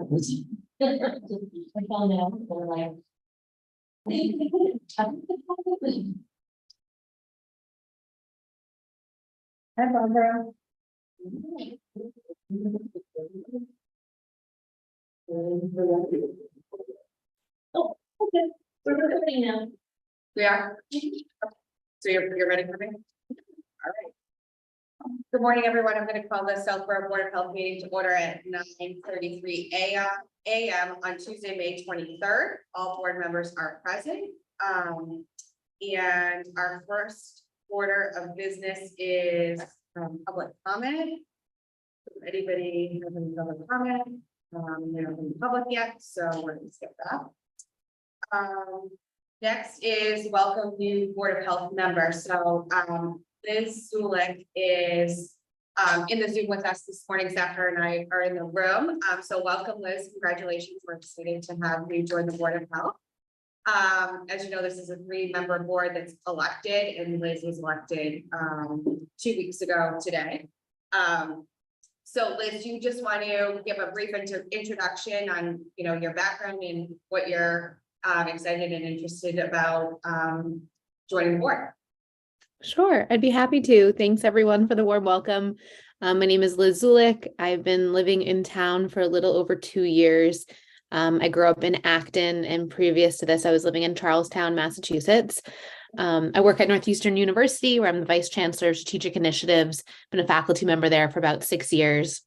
I found out, they're like. Hi, Barbara. Oh, okay, we're recording now. We are. So you're ready for me? All right. Good morning, everyone. I'm going to call the Southborough Board of Health meeting to order at 9:33 a.m. on Tuesday, May 23rd. All board members are present. And our first order of business is public comment. If anybody has any public comment? They're not in public yet, so we're going to skip that. Next is welcome new Board of Health member. So Liz Zulik is in the Zoom with us this morning. Zachar and I are in the room. So welcome, Liz. Congratulations. We're excited to have you join the Board of Health. As you know, this is a 3-member board that's elected, and Liz was elected 2 weeks ago today. So Liz, you just want to give a brief introduction on, your background and what you're excited and interested about joining the board. Sure, I'd be happy to. Thanks everyone for the warm welcome. My name is Liz Zulik. I've been living in town for a little over 2 years. I grew up in Acton, and previous to this, I was living in Charlestown, Massachusetts. I work at Northeastern University, where I'm the Vice Chancellor of Strategic Initiatives, been a faculty member there for about 6 years.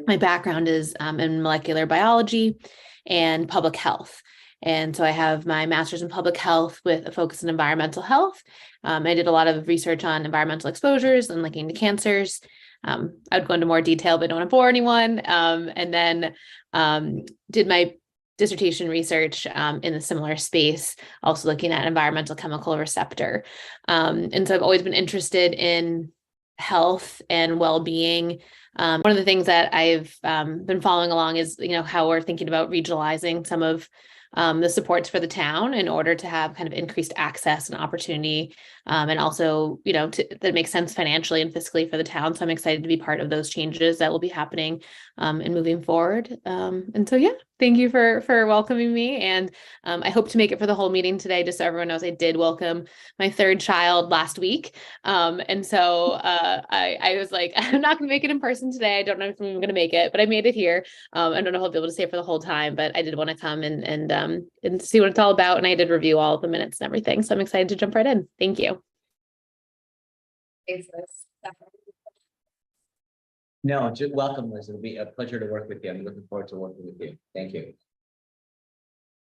My background is in molecular biology and public health. And so I have my master's in public health with a focus on environmental health. I did a lot of research on environmental exposures and linking to cancers. I would go into more detail, but don't want to bore anyone. And then did my dissertation research in a similar space, also looking at environmental chemical receptor. And so I've always been interested in health and well-being. One of the things that I've been following along is, how we're thinking about regionalizing some of the supports for the town in order to have kind of increased access and opportunity, and also, that makes sense financially and fiscally for the town. So I'm excited to be part of those changes that will be happening and moving forward. And so, yeah, thank you for welcoming me. And I hope to make it for the whole meeting today, just so everyone knows I did welcome my 3rd child last week. And so I was like, I'm not going to make it in person today. I don't know if I'm going to make it, but I made it here. I don't know if I'll be able to stay for the whole time, but I did want to come and see what it's all about. And I did review all of the minutes and everything. So I'm excited to jump right in. Thank you. Thanks, Liz. No, just welcome, Liz. It'll be a pleasure to work with you. I'm looking forward to working with you. Thank you.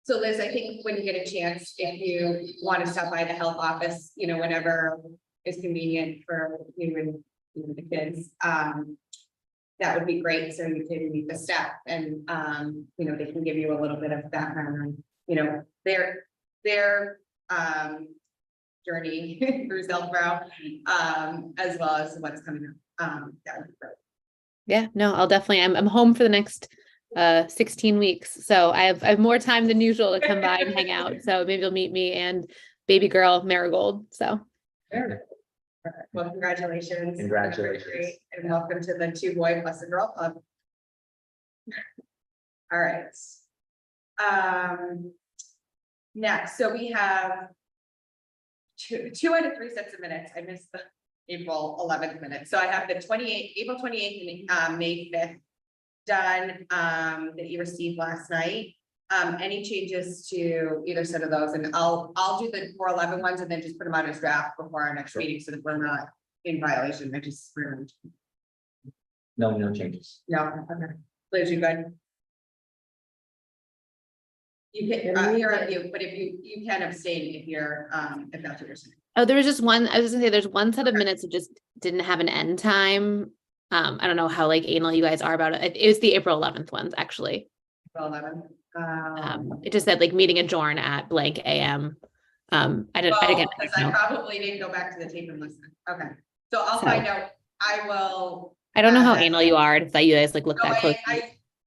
So Liz, I think when you get a chance, if you want to stop by the health office, whenever is convenient for you and the kids, that would be great. So you can meet the staff and, they can give you a little bit of background on, their journey through Southborough, as well as what's coming up. That would be great. Yeah, no, I'll definitely, I'm home for the next 16 weeks. So I have more time than usual to come by and hang out. So maybe you'll meet me and baby girl Marigold. So. Perfect. Well, congratulations. Congratulations. And welcome to the 2-boy plus a girl club. All right. Next, so we have two out of 3 sets of minutes. I missed the April 11th minutes. So I have the April 28th and May 5th done that you received last night. Any changes to either set of those? And I'll do the 4/11 ones and then just put them out as draft before our next meeting so that we're not in violation. I just No changes. no. Okay. Liz, you good? You can you're on mute, but if you can abstain if you're if that's what you're saying. Oh, there was just one, I was gonna say there's one set of minutes that just didn't have an end time. I don't know how anal you guys are about it. It was the April 11th ones, actually. April 11th. It just said meeting adjourn at blank AM. I probably didn't go back to the tape and listen. Okay, so I'll find out. I will. I don't know how anal you are. If that you guys look that close.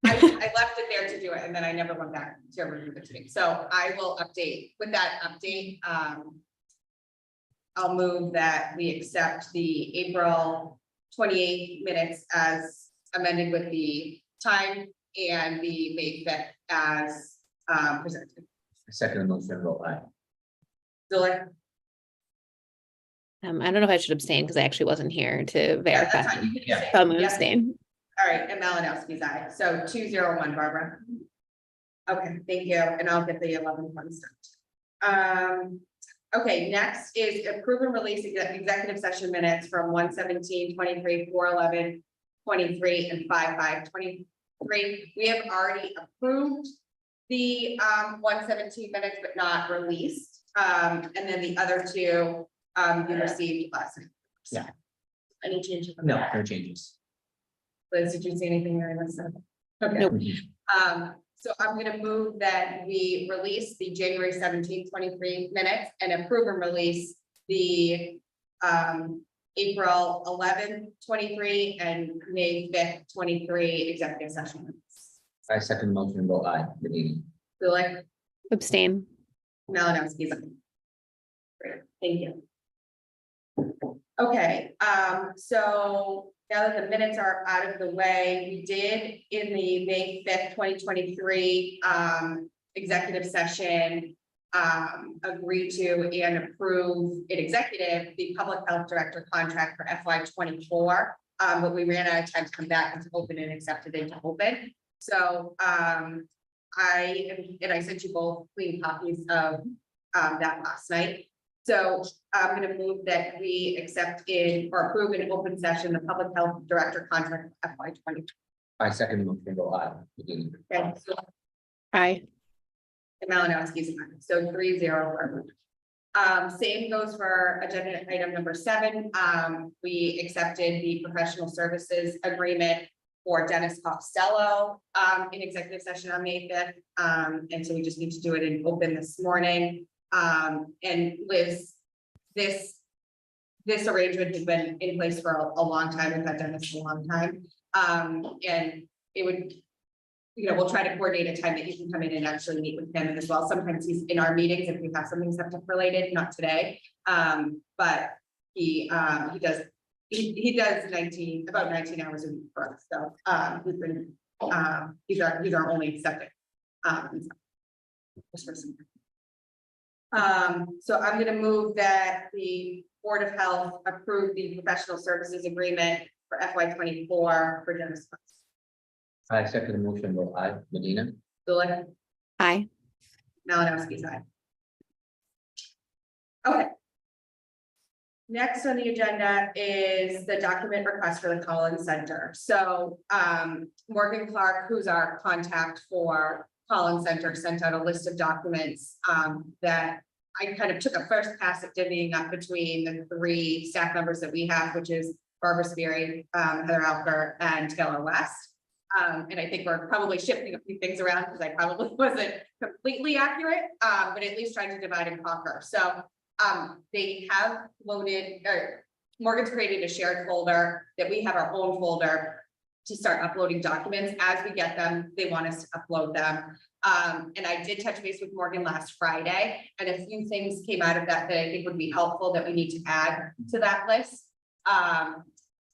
I left it there to do it and then I never went back to review the tape. So I will update with that update. I'll move that we accept the April 28th minutes as amended with the time and the May 5th as presented. Second motion, vote aye. Zulik? I don't know if I should abstain because I actually wasn't here to Yeah, verify. that's fine. You can Yeah. say- So I'm gonna Yep. abstain. All right, and Malinowski's aye. So 201, Barbara. Okay, thank you. And I'll get the 11 one start. Okay, next is approve and release executive session minutes from 117-23, 411-23, and 5/5/23. We have already approved the 117 minutes, but not released. And then the other two you received last night. Yeah. Any changes? No, no changes. Liz, did you see anything there? Okay. Nope. So I'm gonna move that we release the January 17, 23 minutes and approve and release the April 11, 23 and May 5th, 23 executive session minutes. I second motion, vote aye. Medina. Zulik, Abstain. Malinowski's aye. Great, thank you. Okay, so now that the minutes are out of the way, we did in the May 5th, 2023 executive session agree to and approve in executive the public health director contract for FY24. But we ran out of time to come back into open and accepted into open. So I sent you both clean copies of that last night. So I'm gonna move that we accept in or approve in open session the public health director contract for FY20. I second motion, vote aye. Medina. Okay, so Aye. and Malinowski's aye. So 3-0. Same goes for agenda item number 7. We accepted the professional services agreement for Dennis Costello in executive session on May 5th. And so we just need to do it in open this morning. And Liz, this arrangement has been in place for a long time. We've had Dennis for a long time. And it would, we'll try to coordinate a time that you can come in and actually meet with him as well. Sometimes he's in our meetings if we have something septic related, not today. But he does about 19 hours a week for us. So we've been he's our only septic. So I'm gonna move that the Board of Health approve the professional services agreement for FY24 for Dennis. I second motion, vote aye. Medina. Zulik, Aye. Malinowski's aye. Okay. Next on the agenda is the document request for the Collins Center. So Morgan Clark, who's our contact for Collins Center, sent out a list of documents that I kind of took a first pass at divvying up between the 3 staff members that we have, which is Barbara Speary, Heather Alker, and Taylor West. And I think we're probably shifting a few things around because I probably wasn't completely accurate, but at least trying to divide and conquer. So they have loaded, or Morgan's created a shared folder that we have our own folder to start uploading documents. As we get them, they want us to upload them. And I did touch base with Morgan last Friday, and a few things came out of that that I think would be helpful that we need to add to that list.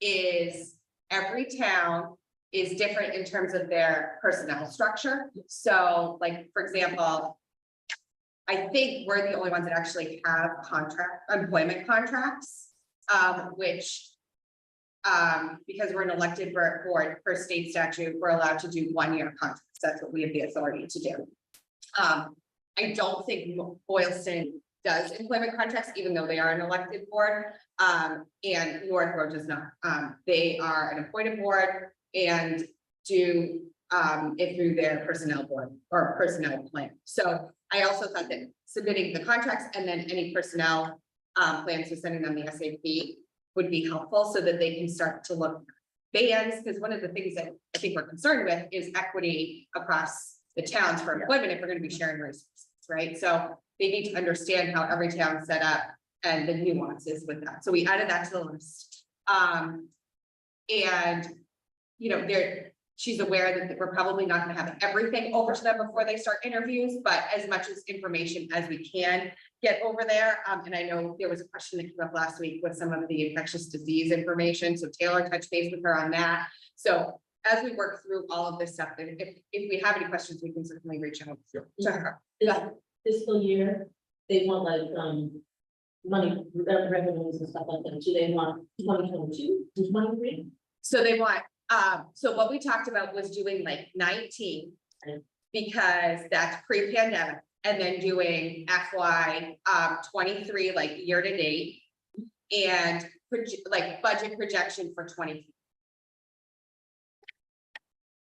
Is every town is different in terms of their personnel structure. So like, for example, I think we're the only ones that actually have employment contracts, which because we're an elected board per state statute, we're allowed to do 1-year contracts. That's what we have the authority to do. I don't think Boylston does employment contracts, even though they are an elected board, and Northborough does not. They are an appointed board and do it through their personnel board or personnel plan. So I also thought that submitting the contracts and then any personnel plans for sending them the SAP would be helpful so that they can start to look bands, because one of the things that I think we're concerned with is equity across the towns for employment if we're going to be sharing resources, right? So they need to understand how every town's set up and the nuances with that. So we added that to the list. And she's aware that we're probably not going to have everything over to them before they start interviews, but as much as information as we can get over there. And I know there was a question that came up last week with some of the infectious disease information. So Taylor touched base with her on that. So as we work through all of this stuff, if we have any questions, we can certainly reach out to her. This fiscal year, they want like, money, revenues and stuff like that. Do they want 2022, 2023? So they want, so what we talked about was doing like 19. Okay. Because that's pre-pandemic, and then doing FY 23, like year to date. And like budget projection for 20.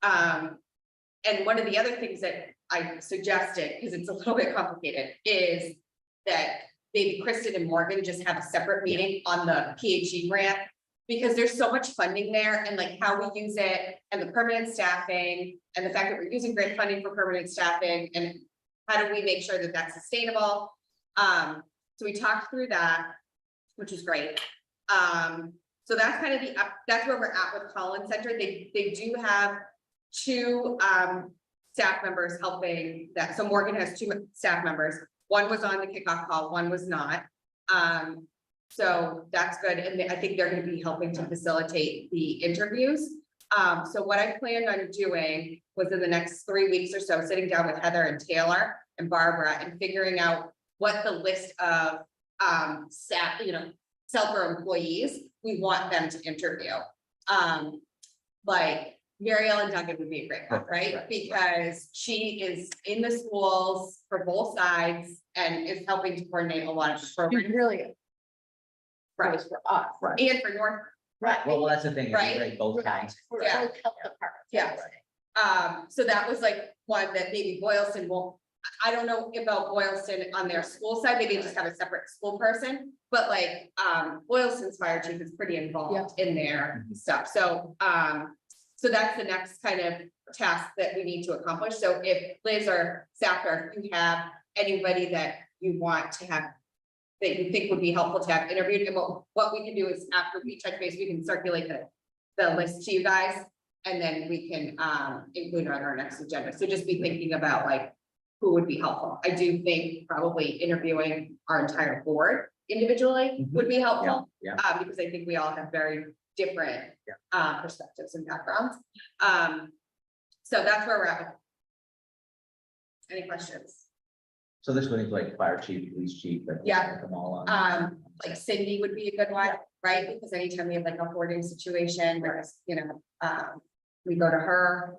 And one of the other things that I suggested, because it's a little bit complicated, is that maybe Kristen and Morgan just have a separate meeting on the PHE grant. Because there's so much funding there, and like how we use it, and the permanent staffing, and the fact that we're using grant funding for permanent staffing, and how do we make sure that that's sustainable? So we talked through that, which is great. So that's kind of that's where we're at with Collins Center. They do have 2 staff members helping that. So Morgan has 2 staff members. One was on the kickoff call, one was not. So that's good, and I think they're gonna be helping to facilitate the interviews. So what I planned on doing was in the next 3 weeks or so, sitting down with Heather and Taylor and Barbara and figuring out what the list of staff, Selper employees we want them to interview. Like Mary Ellen Duncan would be a great one, right? Because she is in the schools for both sides and is helping to coordinate a lot of programs. Really. Right, For us. Right. and for North, Right. Well, that's the thing, is Right. we rate both sides. For Yeah. both health departments. Yeah. So that was like one that maybe Boylston won't, I don't know about Boylston on their school side, maybe just have a separate school person. But like, Boylston's fire chief is pretty involved in their stuff, so, so that's the next kind of task that we need to accomplish. So if Liz or Zachary, if you have anybody that you want to have, that you think would be helpful to have interviewed, and what we can do is after we touch base, we can circulate the list to you guys. And then we can include it on our next agenda. So just be thinking about like who would be helpful. I do think probably interviewing our entire board individually would be helpful. Yeah. Because I think we all have very different perspectives and backgrounds. So that's where we're at. Any questions? So this one is like fire chief, police chief, but. Yeah. Them all on. Like Cindy would be a good one, right? Because anytime we have like a hoarding situation, whereas, we go to her.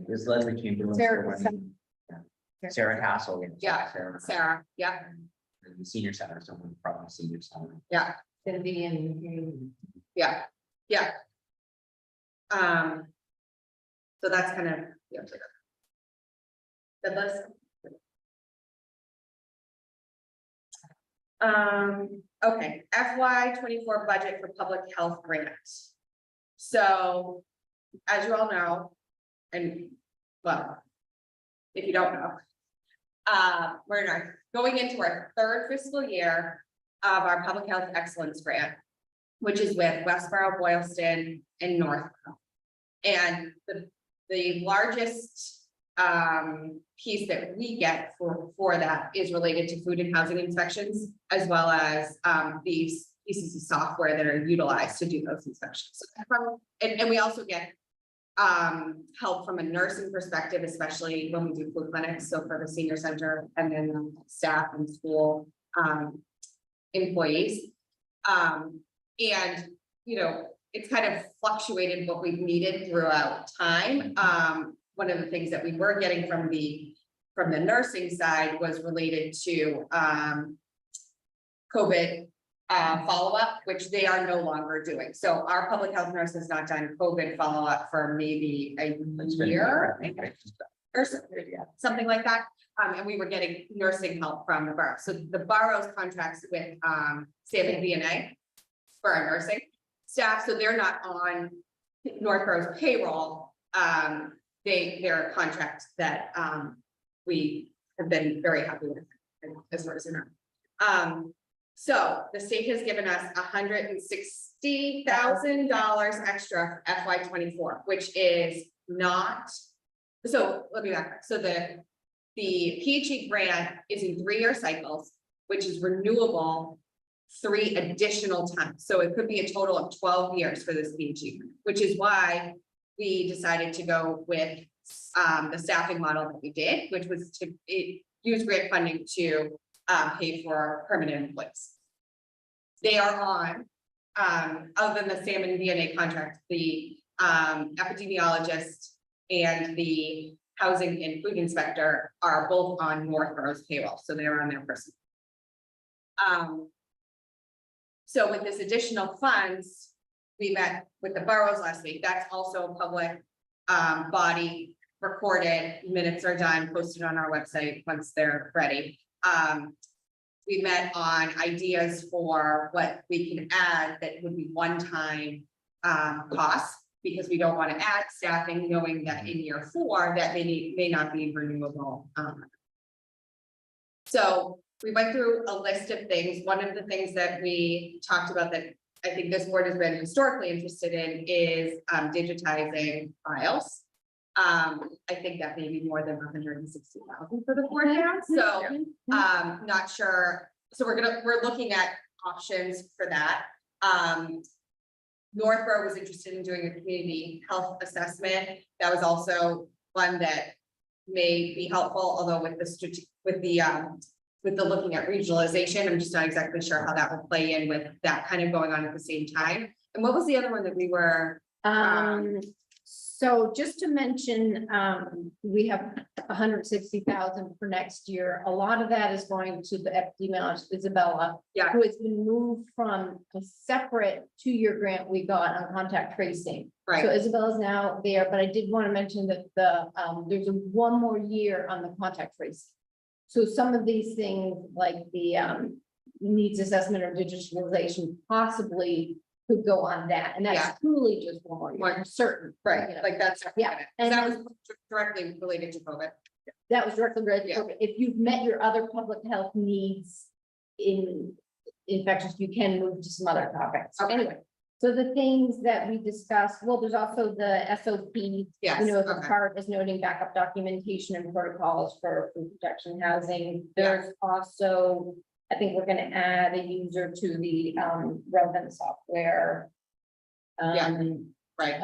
This Leslie Chamberlain. Sarah Castle. Yeah. Sarah, yeah, And the senior center, someone from the senior center. yeah, Cindy and. yeah. So that's kind of. The list. Okay, FY 24 budget for public health grants. So, as you all know, and well, if you don't know, we're going into our 3rd fiscal year of our public health excellence grant, which is with Westboro, Boylston, and Northborough. And the largest piece that we get for that is related to food and housing inspections, as well as these pieces of software that are utilized to do those inspections. And we also get help from a nursing perspective, especially when we do food clinics, so for the senior center and then staff and school employees. And it's kind of fluctuated what we've needed throughout time. One of the things that we were getting from the nursing side was related to COVID follow-up, which they are no longer doing. So our public health nurse has not done COVID follow-up for maybe a year or something like that. And we were getting nursing help from the borough. So the borough's contracts with Salmon VNA for our nursing staff. So they're not on Northborough's payroll. They're a contract that we have been very happy with as far as you know. So the state has given us $160,000 extra for FY 24, which is not. So let me back up. So the PHE grant is in 3-year cycles, which is renewable 3 additional times. So it could be a total of 12 years for this PhD, which is why we decided to go with the staffing model that we did, which was to use grant funding to pay for permanent employees. They are on, other than the salmon DNA contract, the epidemiologist and the housing and food inspector are both on Northborough's payroll, so they're on their person. So with this additional funds, we met with the boroughs last week. That's also a public body, recorded, minutes are done, posted on our website once they're ready. We met on ideas for what we can add that would be one-time costs, because we don't want to add staffing, knowing that in year 4, that may not be renewable. So we went through a list of things. One of the things that we talked about that I think this board has been historically interested in is digitizing files. I think that may be more than 160,000 for the board now, so not sure. So we're looking at options for that. Northborough was interested in doing a community health assessment. That was also one that may be helpful, although with the looking at regionalization, I'm just not exactly sure how that will play in with that kind of going on at the same time. And what was the other one that we were? So just to mention, we have 160,000 for next year. A lot of that is going to the epidemiologist Isabella. Yeah. Who has been moved from a separate 2-year grant we got on contact tracing. So Right, Isabella's now there, but I did want to mention that there's one more year on the contact tracing. So some of these things like the needs assessment or digitalization possibly could go on that, and Yeah. that's truly just one more year, certain. right, you know. like that's. Yeah, and That then- was directly related to COVID. That was directly related. Yeah. Okay, if you've met your other public health needs in infections, you can move to some other topics. Okay. Anyway, so the things that we discussed, well, there's also the SOP. Yes, You know, the okay. part is noting backup documentation and protocols for food protection housing. There's also, I think we're gonna add a user to the relevant software. Right,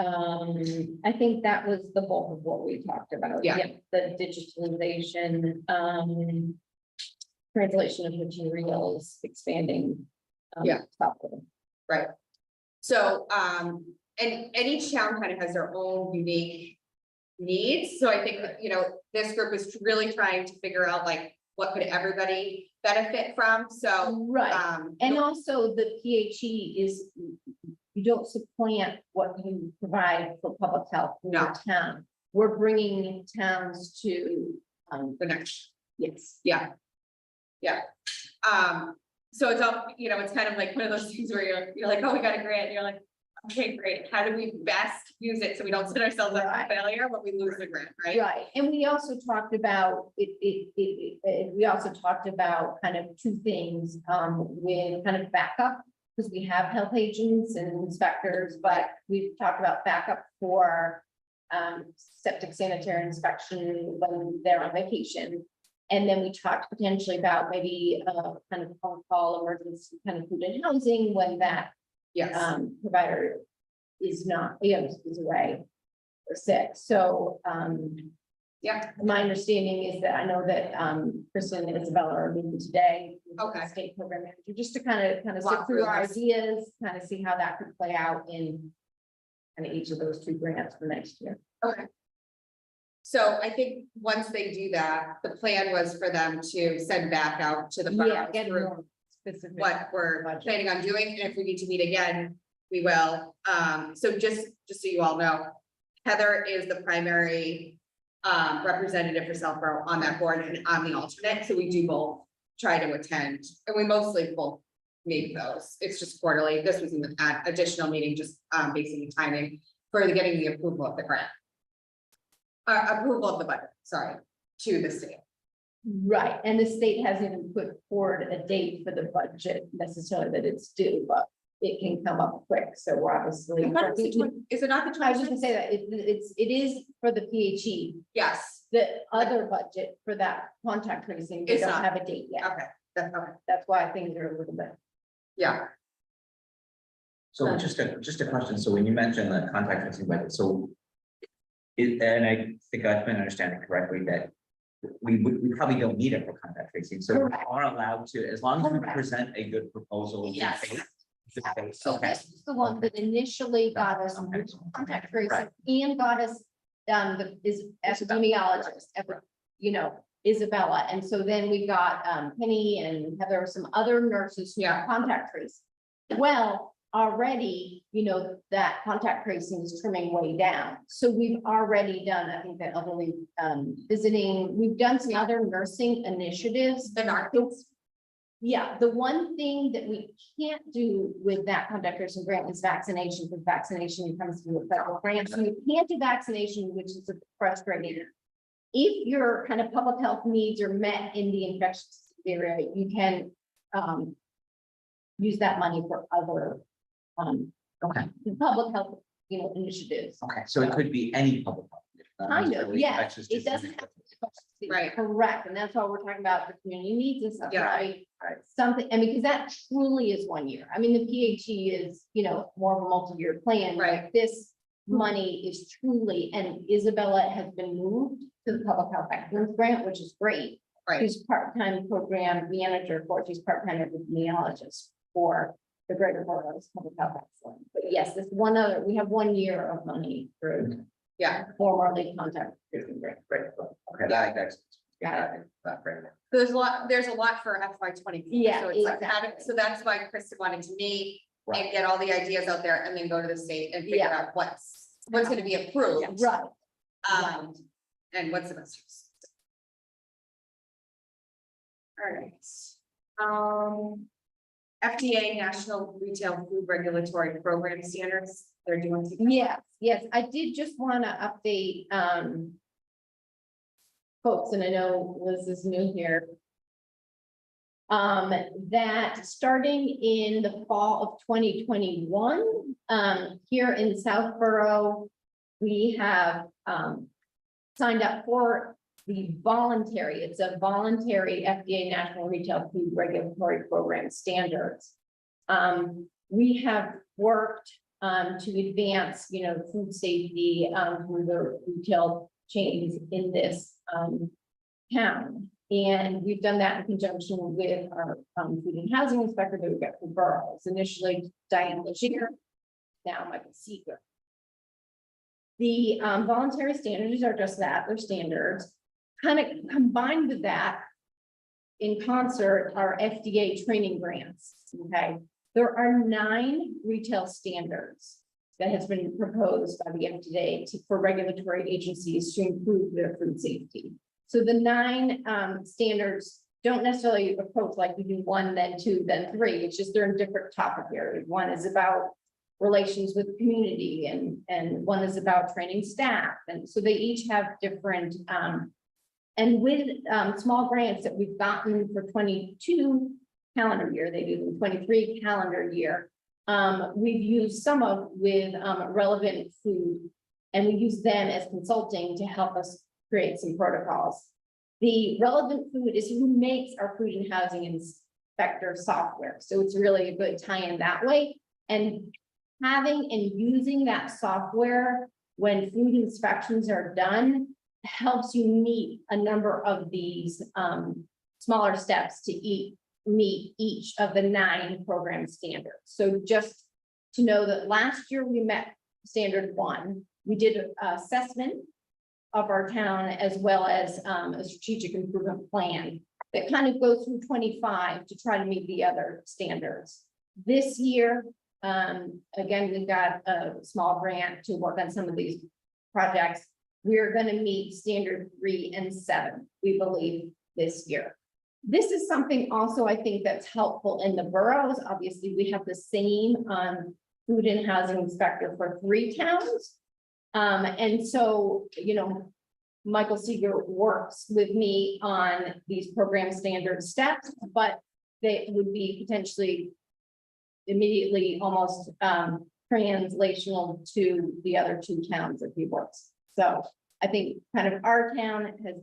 I think that was the bulk of what we talked about. Yeah. The digitalization, translation of materials, expanding. Yeah. software. so, and each town kind of has their own unique needs, so I think, that, you know, this group is really trying to figure out like, what could everybody benefit from, so. Right, and also the PHE is, you don't supplant what you provide for public health in your town. We're bringing towns to, The next, yes. yeah. So it's all, you know, it's kind of like one of those things where you're like, oh, we got a grant, and you're like, okay, great, how do we best use it so we don't set ourselves up Right. for failure, but we lose the grant, right? Right, and we also talked about we also talked about kind of 2 things, with kind of backup. Because we have health agents and inspectors, but we've talked about backup for septic sanitary inspection when they're on vacation. And then we talked potentially about maybe kind of phone call emergency kind of food and housing when that Yes, provider is not, is away or sick. So yeah, my understanding is that I know that Kristen and Isabella are meeting today. with the Okay. State program manager, just to kind of Walk sit through through our this. ideas, kind of see how that could play out in kind of each of those 2 grants for next year. okay. So I think once they do that, the plan was for them to send back out to the. Yeah, boroughs get through more specific. what we're budget. planning on doing, and if we need to meet again, we will. So just so you all know, Heather is the primary representative for Southborough on that board, and I'm the alternate, so we do both try to attend, and we mostly both meet those. It's just quarterly. This was an additional meeting, just basically timing for getting the approval of the grant. Approval of the budget, sorry, to the state. Right, and the state hasn't even put forward a date for the budget necessarily that it's due, but it can come up quick, so we're obviously. I thought it was the 20 Is it not the I was just 26th? gonna say that it is for the PHE, Yes, the other budget for that contact tracing, they It's don't not. have a date yet. okay, that's okay. That's why things are a little bit. Yeah, So just a question, so when you mentioned the contact tracing budget, so. And I think I've been understanding correctly that we probably don't need it for contact tracing, so we Correct. are allowed to, as long as we Correct. present a good proposal. in good Yes. faith, good faith, So Okay, this was the one that initially got us Okay. contact tracing Right. and got us, the epidemiologist, Isabella. And so then we got, Penny and Heather, some other nurses who Yeah. are contact tracing. Well, already, that contact tracing is trimming way down. So we've already done, I think that elderly, visiting, we've done some other nursing initiatives. the narcs. Yeah, the one thing that we can't do with that contact tracing grant is vaccination, because vaccination comes through a federal grant, so you can't do vaccination, which is frustrating. If your kind of public health needs are met in the infectious area, you can, use that money for other, okay, public health, initiatives. okay, so it could be any public health. not Kind of, necessarily yeah, infectious it doesn't disease. have to be Right. correct, and that's why we're talking about the community needs and stuff, Yeah. right? Something, and because that truly is 1 year. I mean, the PHE is, more of a multi-year plan, Right. but this money is truly, and Isabella has been moved to the public health excellence grant, which is great. Right, She's part-time program manager for, she's part-time epidemiologist for the Greater Boroughs Public Health Excellence. But yes, this one other, we have 1 year of money through yeah. formerly contact tracing grant. Okay, that's. Got That great. So there's a lot for FY 24. Yeah, So it's like, exactly. so that's why Kristen wanted to meet and Right. get all the ideas out there and then go to the state and figure Yeah. out what's gonna be approved. Right, And what's the best use. All right. FDA National Retail Food Regulatory Program Standards, they're doing. yes, I did just want to update, folks, and I know Liz is new here. That starting in the fall of 2021, here in Southborough, we have, signed up for it's a voluntary FDA National Retail Food Regulatory Program standards. We have worked, to advance, food safety, through the retail chains in this, town. And we've done that in conjunction with our, food and housing inspector that we got from boroughs, initially Diane Legier, now Michael Seeger. The, voluntary standards are just that, they're standards. Kind of combined with that, in concert, are FDA training grants, okay? There are 9 retail standards that has been proposed by the FDA for regulatory agencies to improve their food safety. So the 9 standards don't necessarily approach like we do 1, then 2, then 3. It's just they're in different topic areas. One is about relations with the community, and one is about training staff. And so they each have different, and with small grants that we've gotten for 22 calendar year, they do the 23 calendar year. We've used some of with relevant food, and we use them as consulting to help us create some protocols. The relevant food is who makes our food and housing inspector software. So it's really a good tie-in that way. And having and using that software when food inspections are done helps you meet a number of these smaller steps to meet each of the 9 program standards. So just to know that last year we met standard 1, we did an assessment of our town as well as a strategic improvement plan that kind of goes through 25 to try to meet the other standards. This year, again, we've got a small grant to work on some of these projects. We're going to meet standard 3 and 7, we believe, this year. This is something also I think that's helpful in the boroughs. Obviously, we have the same food and housing inspector for 3 towns. And so, Michael Seeger works with me on these program standard steps, but they would be potentially immediately almost translational to the other 2 towns that he works. So I think kind of our town has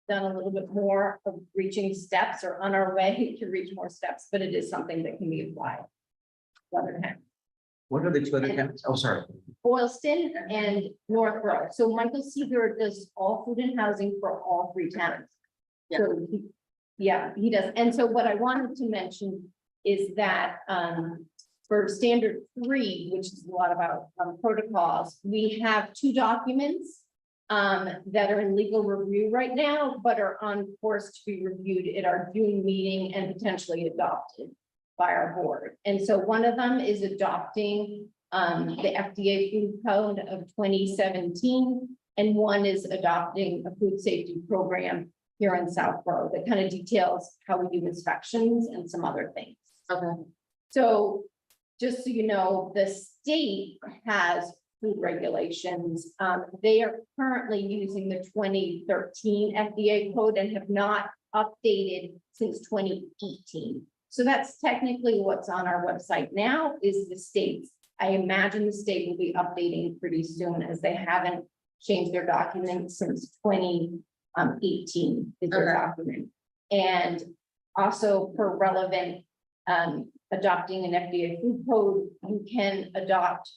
done a little bit more of reaching steps or on our way to reach more steps, but it is something that can be applied. other towns. What are the two other towns? Oh, sorry. Boylston and Northborough. So Michael Seeger does all food and housing for all three towns. So yeah, he does. And so what I wanted to mention is that for standard 3, which is a lot about protocols, we have 2 documents that are in legal review right now, but are on course to be reviewed at our June meeting and potentially adopted by our board. And so one of them is adopting the FDA food code of 2017, and one is adopting a food safety program here in Southborough that kind of details how we do inspections and some other things. Okay. So just so you know, the state has food regulations. They are currently using the 2013 FDA code and have not updated since 2018. So that's technically what's on our website now is the state's. I imagine the state will be updating pretty soon as they haven't changed their documents since 2018 is their Okay. document. And also per relevant, adopting an FDA food code, you can adopt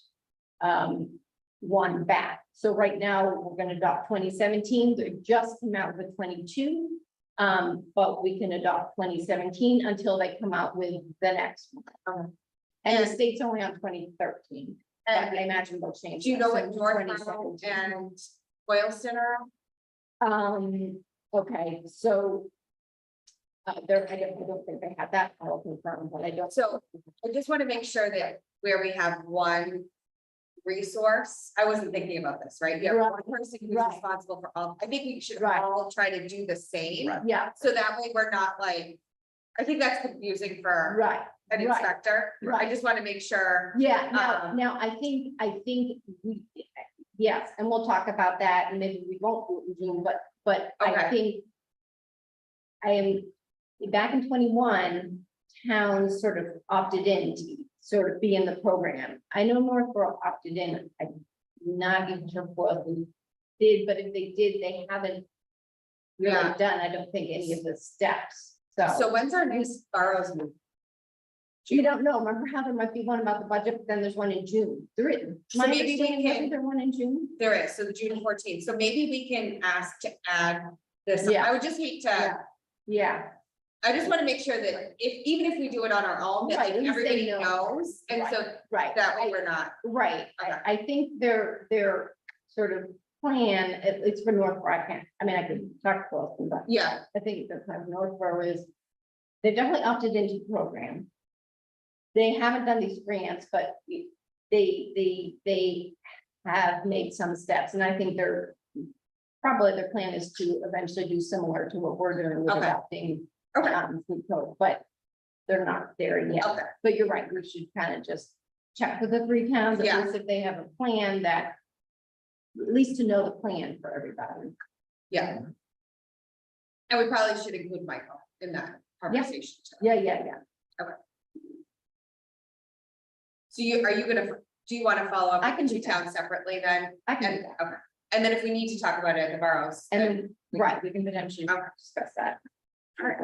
one back. So right now, we're gonna adopt 2017, they just came out with 22. But we can adopt 2017 until they come out with the next one. And the state's only on 2013. But And I imagine they'll change. do you know that what to Northborough 2017. and Boylston are? Okay, so. There, I don't think they have that, I'll confirm, but I don't. So I just want to make sure that where we have one resource, I wasn't thinking about this, right? You have Right, one person who's right. responsible for all, I think we should Right. all try to do the same. Right. Yeah, So that way we're not like, I think that's confusing for right, an right. inspector. I right. just want to make sure. Yeah, now, Um, now I think we, yes, and we'll talk about that, and maybe we won't do it in June, but I Okay. think. Back in 21, towns sort of opted in to sort of be in the program. I know Northborough opted in, I'm not even sure what they did, but if they did, they haven't. Really Yeah. done, I don't think, any of the steps, So when's our next boroughs move? You don't know, remember how there might be one about the budget, but then there's one in June, there is. So My maybe we understanding, can- isn't there one in June? There is, so June 14th. So maybe we can ask to add this. Yeah. I would just hate to, Yeah, yeah, I just want to make sure that even if we do it on our own, that Right, like at least they everybody know. knows. And so right. that way we're not, Right, Okay. I think their sort of plan, at least for Northborough, I mean, I could talk to Boston, but yeah, I think the plan of Northborough is. They've definitely opted into the program. They haven't done these grants, but they have made some steps, and I think they're. Probably their plan is to eventually do similar to what we're doing with Okay. adopting okay, food code, but they're not there yet. okay, But you're right, we should kind of just check with the 3 towns, at Yeah. least if they have a plan that. At least to know the plan for everybody. yeah. And we probably should include Michael in that conversation. too. Yeah. So are you gonna, do you want to follow up I with can the do two that. towns separately then? I can And, do that. okay, and then if we need to talk about it at the boroughs. And then then, right, we can potentially Okay. discuss that. All right.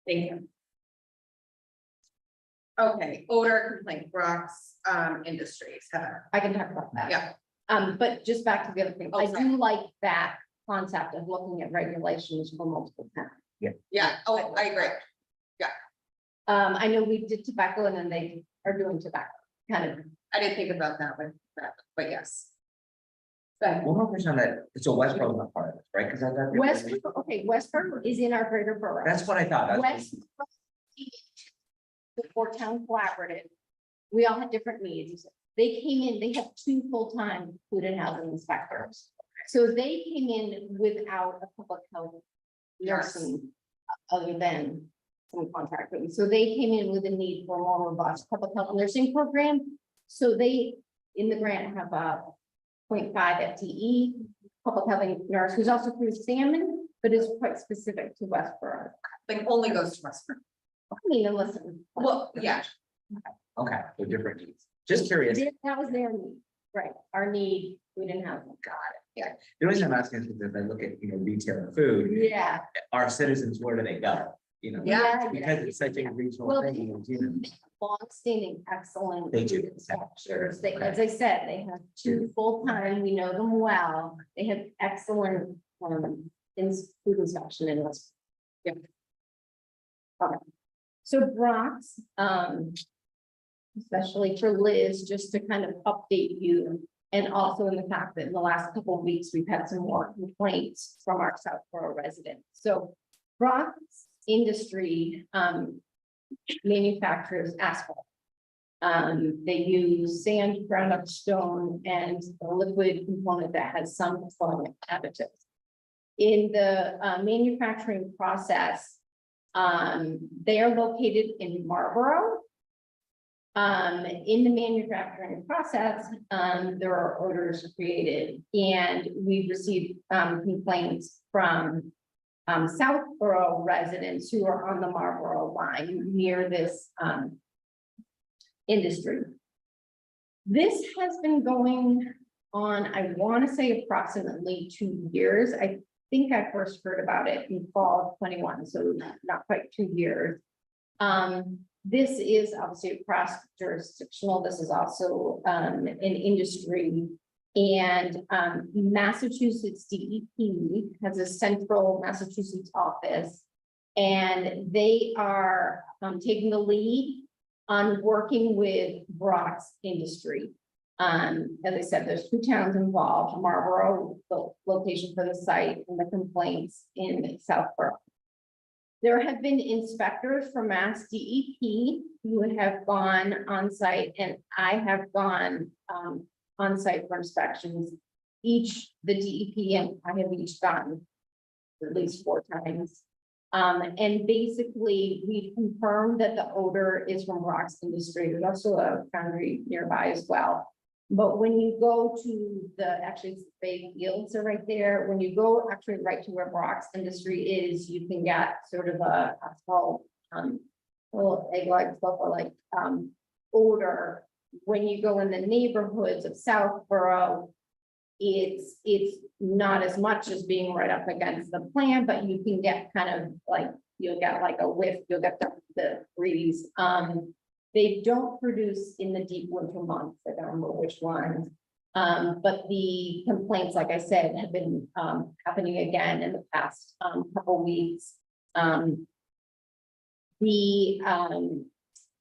Thank you. Okay, odor complaint, Brock's Industries, Heather. I can talk about that. Yeah, But just back to the other thing, Oh, I sorry. do like that concept of looking at regulations for multiple towns. yeah, oh, I agree. I know we did tobacco and then they are doing tobacco, kind of. I didn't think about that with that, but yes. But One more question on that, so Westboro's not part of this, right? Because I thought. West, okay, Westford is in our greater borough. That's what I thought. That's West. The 4-town collaborative, we all had different needs. They came in, they have 2 full-time food and housing inspectors. So they came in without a public health nursing, other than some contracting. So they came in with a need for a more robust public health nursing program. So they, in the grant, have a 0.5 FTE public health nurse who's also through Salmon, but is quite specific to Westboro. Like only goes to Westford. I mean, unless. Well, yeah, Okay, they're different needs. Just curious. That was their need, right, our need, we didn't have. Them. The reason I'm asking is because if I look at, retail and food, Yeah, our citizens, where do they go? you know. Yeah. Because it's such a regional Well, thing, you know. Longstanding, excellent. They do. food inspectors. They, as I said, they have two full-time, we know them well. They have excellent, food inspection and us. Yeah. Okay. So Brock's, especially for Liz, just to kind of update you. And also in the fact that in the last couple of weeks, we've had some more complaints from our Southborough residents. So Brock's Industry, manufactures asphalt. They use sand, ground up stone, and a liquid component that has some foam additives. In the manufacturing process, they are located in Marlborough. In the manufacturing process, there are odors created, and we've received complaints from Southborough residents who are on the Marlborough line near this industry. This has been going on, I want to say approximately 2 years. I think I first heard about it in fall of 21, so not quite 2 years. This is obviously across jurisdictional. This is also an industry. And Massachusetts DEP has a central Massachusetts office. And they are taking the lead on working with Brock's Industry. As I said, there's 2 towns involved, Marlborough, the location for the site, and the complaints in Southborough. There have been inspectors from Mass DEP who have gone on site, and I have gone on site for inspections. The DEP and I have each gone at least 4 times. And basically, we've confirmed that the odor is from Brock's Industry. There's also a foundry nearby as well. But when you go to actually the Bay Fields are right there. When you go actually right to where Brock's Industry is, you can get sort of a asphalt, little egg-like stuff or like odor. When you go in the neighborhoods of Southborough, it's not as much as being right up against the plant, but you can get kind of like, you'll get like a whiff, you'll get the breeze. They don't produce in the deep winter months, I don't remember which ones. But the complaints, like I said, have been happening again in the past couple weeks. The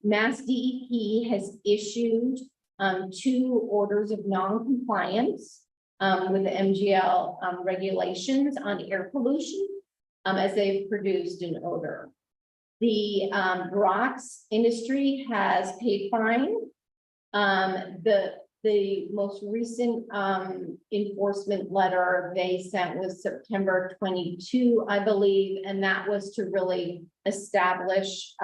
Mass DEP has issued 2 orders of non-compliance with the MGL regulations on air pollution as they've produced an odor. The Brock's Industry has paid fine. The most recent enforcement letter they sent was September 22, I believe, and that was to really establish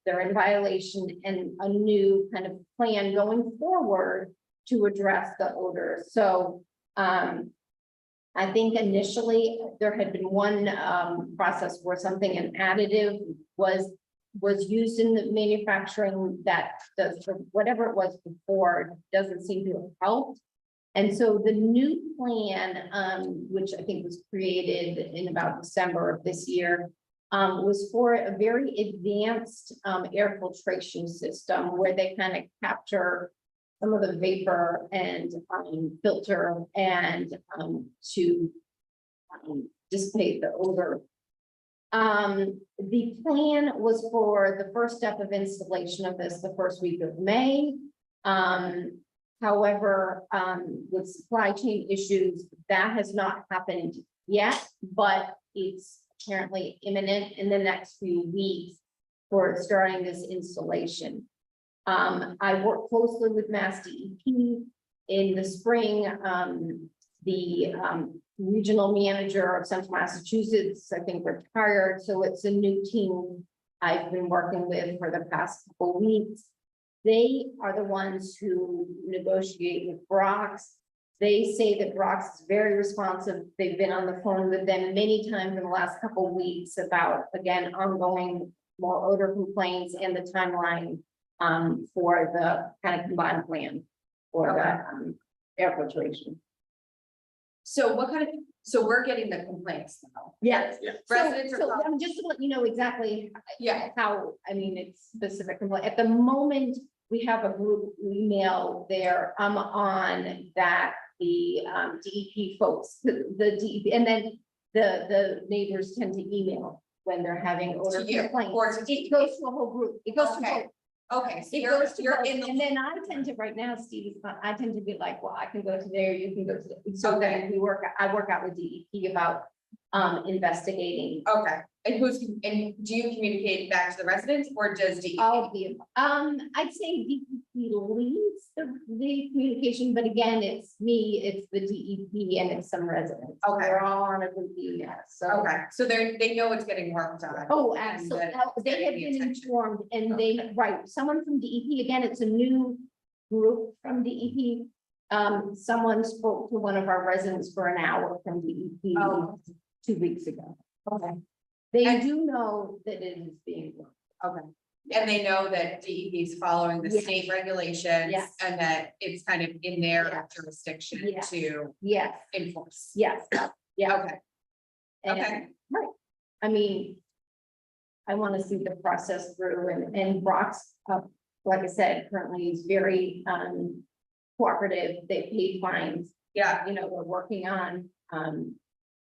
they're in violation and a new kind of plan going forward to address the odor. So I think initially there had been one process where something, an additive was used in the manufacturing that does, whatever it was before, doesn't seem to have helped. And so the new plan, which I think was created in about December of this year, was for a very advanced air filtration system where they kind of capture some of the vapor and filter and to dissipate the odor. The plan was for the first step of installation of this the first week of May. However, with supply chain issues, that has not happened yet, but it's apparently imminent in the next few weeks for starting this installation. I work closely with Mass DEP. In the spring, the regional manager of Central Massachusetts, I think, retired, so it's a new team I've been working with for the past couple weeks. They are the ones who negotiate with Brock's. They say that Brock's is very responsive. They've been on the phone with them many times in the last couple of weeks about, again, ongoing more odor complaints and the timeline for the kind of combined plan for the air filtration. So what kind of So we're getting the complaints now. Yes. Residents are So calling. just to let you know exactly. Yeah. How, I mean, it's specific, at the moment, we have a group email there, on that, the, DEP folks, the DEP, and then the neighbors tend to email when they're having odor To you, complaints. or to It goes to a whole group, it goes to Okay. both. Okay, so It you're, goes to you're both, in and the, then I tend to, right now, Steve, I tend to be like, well, I can go to there, you can go to, so then I work out with DEP about, investigating. okay, and and do you communicate back to the residents or does DEP? All of the, I'd say DEP leads the communication, but again, it's me, it's the DEP, and it's some residents. Okay. We're all on a group email, so. Okay, so they know it's getting worked on. Oh, And absolutely. that it's They have getting been attention. informed and they, right, someone from DEP, again, it's a new group from DEP. Someone spoke to one of our residents for an hour from DEP Oh. 2 weeks ago. Okay, They And- do know that it is being worked. okay. And they know that DEP is following the Yes. state regulations Yes. and that it's kind of in their Yes. jurisdiction Yes. to Yes, enforce. yes, yeah. Okay, And, Okay. right, I mean, I want to see the process through and Brock's, like I said, currently is very, cooperative. They paid fines, yeah, you know, we're working on,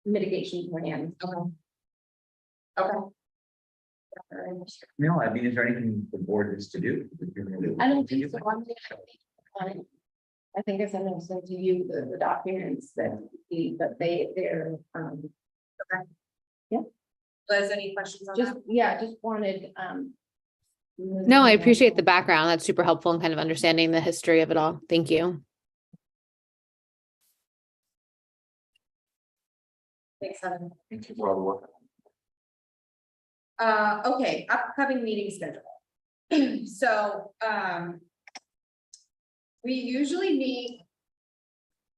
mitigation plans. okay. No, I mean, is there anything the board needs to do? I don't think so. I think as I mentioned to you, the documents that, they're, Liz, any questions on just, that? yeah, just wanted, No, I appreciate the background. That's super helpful in kind of understanding the history of it all. Thank you. Thanks, Heather. Thank you for all the work. Okay, upcoming meeting schedule. So, we usually meet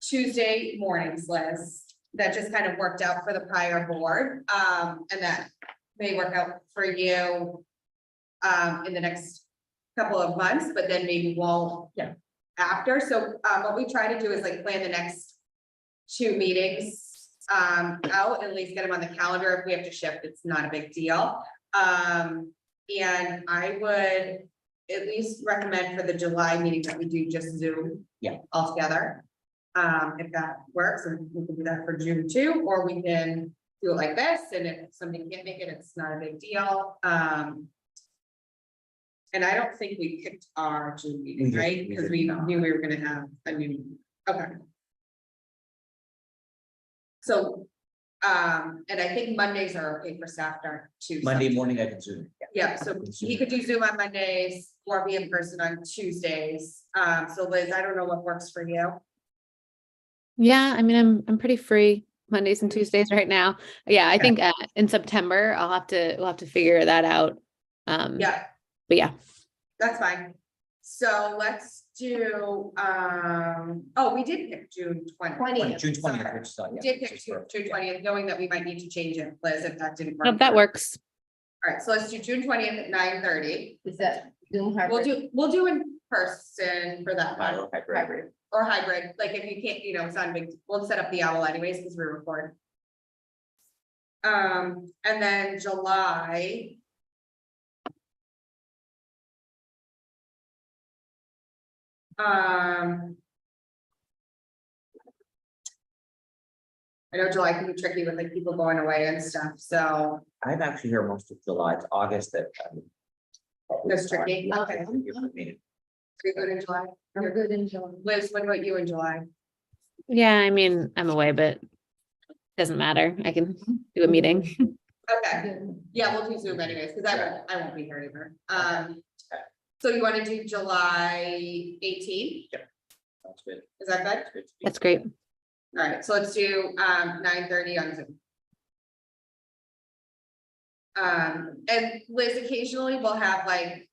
Tuesday mornings, Liz. That just kind of worked out for the prior board, and that may work out for you in the next couple of months, but then maybe won't. Yeah. After, so, what we try to do is like plan the next 2 meetings out, at least get them on the calendar. If we have to shift, it's not a big deal. And I would at least recommend for the July meeting that we do just Zoom. Yeah. Altogether. If that works, and we can do that for June too, or we can do it like this, and if somebody can't make it, it's not a big deal. And I don't think we picked our June meeting, We right? did Because we not. knew we were gonna have a new, okay. So, and I think Mondays are okay for staff too. Monday morning, I can Zoom. Yeah, so he could do Zoom on Mondays or be in person on Tuesdays. So Liz, I don't know what works for you. Yeah, I mean, I'm pretty free Mondays and Tuesdays right now. Yeah, I think in September we'll have to figure that out. Yeah, But yeah, that's fine. So let's do, oh, we did pick June 20th. June 20th, which is, We did pick June 20th, knowing that we might need to change it, Liz, if that didn't work. no, that works. All right, so let's do June 20th at 9:30. Is that Zoom hybrid? We'll do in person for that one. Hybrid. Or hybrid, like if you can't, it's not a big, we'll set up the owl anyways, because we record. And then July. I know July can be tricky with like people going away and stuff, so I'm actually here most of July, it's August that. That's tricky. Yeah, Okay. it's tricky for me. you're good in July. I'm good in July. Liz, what about you in July? Yeah, I mean, I'm away, but doesn't matter. I can do a meeting. Okay, yeah, we'll do Zoom anyways, because I won't be here either. So you want to do July 18th? That's good. Is that good? That's good. That's great. All right, so let's do 9:30 on Zoom. And Liz, occasionally we'll have like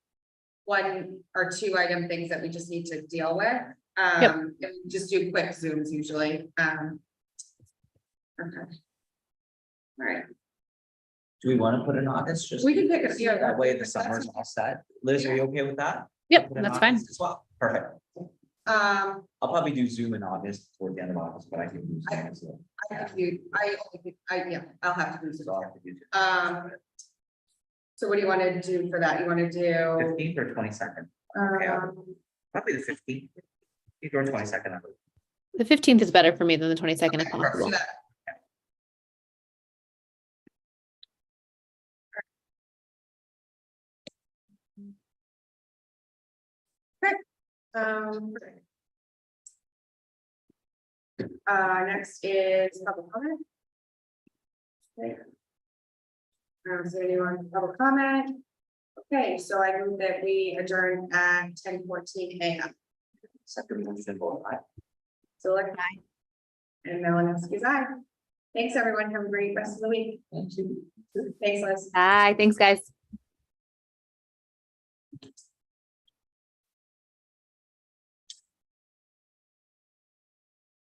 1 or 2 item things that we just need to deal with. And we just do quick Zooms usually. Okay. All right, Do we want to put in August? Just we can pick a few. that way the summer's all set. Liz, are you okay with that? Yep, Put in that's fine. August As well, perfect. Um, I'll probably do Zoom in August toward the end of August, but I can do Zoom as well. yeah, I'll have to do So I'll some. have to do So what do you want to do for that? You want to do? 15th or 22nd, probably the 15th. Or 22nd. The 15th is better for me than the 22nd if Okay, let's do possible. that. Okay, next is public comment. Okay. Is there anyone with public comment? Okay, so I move that we adjourn at 10:14 a.m. Second motion, vote aye. So like. And Melanowski's aye. Thanks, everyone. Have a great rest of the week. Thank you. Thanks, Liz. Bye. Thanks, guys.